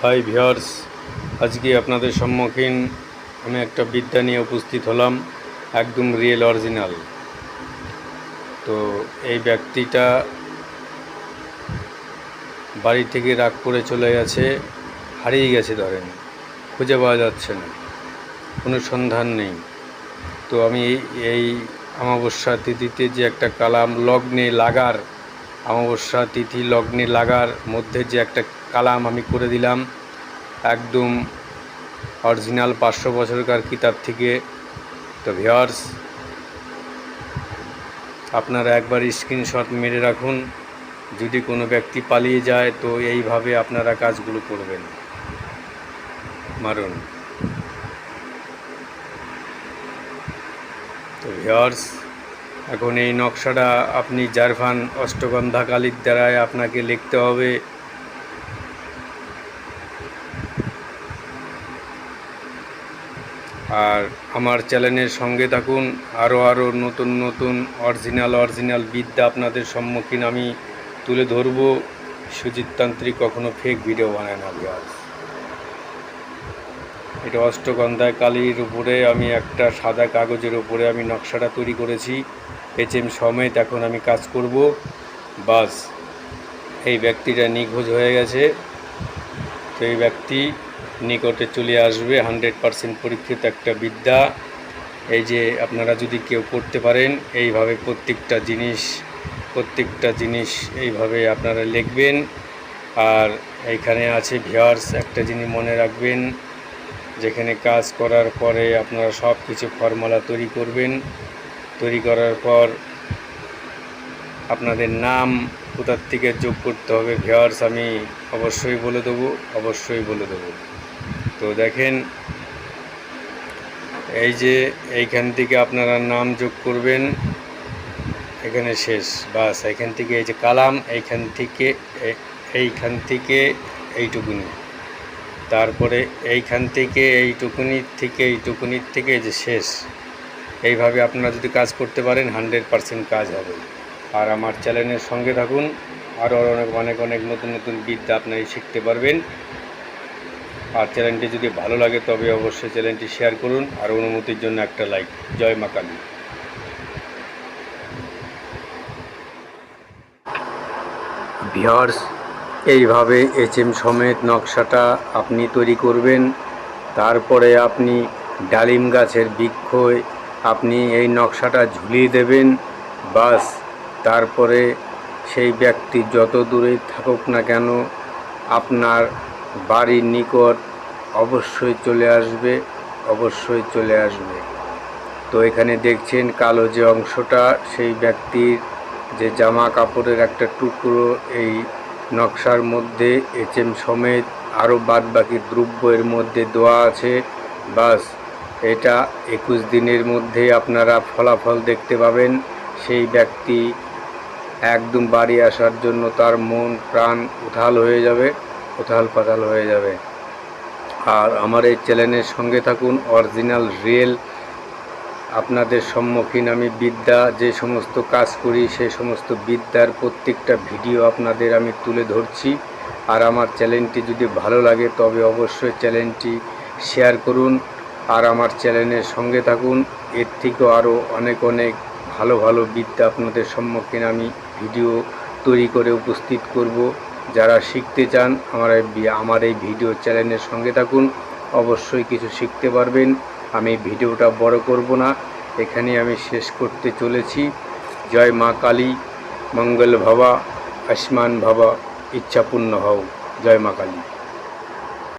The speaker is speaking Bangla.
হাই ভিউয়ার্স, আজকে আপনাদের সম্মুখীন আমি একটা বিদ্যা নিয়ে উপস্থিত হলাম, একদম রিয়েল অরিজিনাল। তো এই ব্যক্তিটা বাড়ি থেকে রাগ করে চলে গেছে, হারিয়ে গেছে, ধরেন খুঁজে পাওয়া যাচ্ছে না, কোনো সন্ধান নেই। তো আমি এই অমাবস্যা তিথিতে যে একটা কালাম লগ্নে লাগার, অমাবস্যা তিথি লগ্নে লাগার মধ্যে যে একটা কালাম আমি করে দিলাম, একদম অরিজিনাল 500 বছরকার কিতাব থেকে। তো ভিউয়ার্স, আপনারা একবার স্ক্রিনশট মেরে রাখুন। যদি কোনো ব্যক্তি পালিয়ে যায় তো এইভাবে আপনারা কাজগুলো করবেন। মারুন। তো ভিউয়ার্স, এখন এই নকশাটা আপনি জারফান অষ্টগন্ধা কালির দ্বারায় আপনাকে লিখতে হবে। আর আমার চ্যানেলের সঙ্গে থাকুন, আরও নতুন নতুন অরিজিনাল বিদ্যা আপনাদের সম্মুখীন আমি তুলে ধরব। সুজিত তান্ত্রিক কখনো ফেক ভিডিও বানায় না ভিউয়ার্স। এটা অষ্টগন্ধায় কালির উপরে আমি একটা সাদা কাগজের উপরে আমি নকশাটা তৈরি করেছি, HM সমেত। এখন আমি কাজ করব। বাস, এই ব্যক্তিটা নিখোঁজ হয়ে গেছে। তো এই ব্যক্তি নিকটে চলে আসবে। 100% পরীক্ষিত একটা বিদ্যা। এই যে আপনারা যদি কেউ করতে পারেন, এইভাবে প্রত্যেকটা জিনিস এইভাবে আপনারা লিখবেন। আর এইখানে আছে ভিউয়ার্স, একটা জিনিস মনে রাখবেন, যেখানে কাজ করার পরে আপনারা সব কিছু ফর্মুলা তৈরি করবেন। তৈরি করার পর আপনাদের নাম কোথার থেকে যোগ করতে হবে ভিউয়ার্স আমি অবশ্যই বলে দেবো। তো দেখেন, এই যে এইখান থেকে আপনারা নাম যোগ করবেন, এখানে শেষ। বাস, এইখান থেকে এই যে কালাম, এইখান থেকে এইটুকুনি, তারপরে এইখান থেকে এইটুকুনির থেকে এই যে শেষ। এইভাবে আপনারা যদি কাজ করতে পারেন 100% কাজ হবে। আর আমার চ্যানেলের সঙ্গে থাকুন, আরও অনেক নতুন বিদ্যা আপনারা শিখতে পারবেন। আর চ্যানেলটি যদি ভালো লাগে তবে অবশ্যই চ্যানেলটি শেয়ার করুন, আর অনুমতির জন্য একটা লাইক। জয় মা কালী। ভিউয়ার্স, এইভাবে HM সমেত নকশাটা আপনি তৈরি করবেন। তারপরে আপনি ডালিম গাছের বৃক্ষয় আপনি এই নকশাটা ঝুলিয়ে দেবেন। বাস, তারপরে সেই ব্যক্তি যত দূরেই থাকুক না কেন, আপনার বাড়ির নিকট অবশ্যই চলে আসবে। তো এখানে দেখছেন কালো যে অংশটা, সেই ব্যক্তির যে জামা কাপড়ের একটা টুকরো এই নকশার মধ্যে HM সমেত আরও বাদবাকি দ্রব্য এর মধ্যে দেওয়া আছে। বাস, এটা 21 দিনের মধ্যে আপনারা ফলাফল দেখতে পাবেন। সেই ব্যক্তি একদম বাড়ি আসার জন্য তার মন প্রাণ উথাল পাতাল হয়ে যাবে। আর আমার এই চ্যানেলের সঙ্গে থাকুন, অরিজিনাল রিয়েল আপনাদের সম্মুখীন আমি বিদ্যা যে সমস্ত কাজ করি সেই সমস্ত বিদ্যার প্রত্যেকটা ভিডিও আপনাদের আমি তুলে ধরছি। আর আমার চ্যানেলটি যদি ভালো লাগে তবে অবশ্যই চ্যানেলটি শেয়ার করুন, আর আমার চ্যানেলের সঙ্গে থাকুন। এর থেকেও আরও অনেক ভালো বিদ্যা আপনাদের সম্মুখীন আমি ভিডিও তৈরি করে উপস্থিত করব। যারা শিখতে চান আমার এই ভিডিও চ্যানেলের সঙ্গে থাকুন, অবশ্যই কিছু শিখতে পারবেন। আমি ভিডিওটা বড় করব না, এখানে আমি শেষ করতে চলেছি। জয় মা কালী, মঙ্গল ভবা, আয়ুষ্মান ভবা, ইচ্ছাপূর্ণ হও। জয় মা কালী।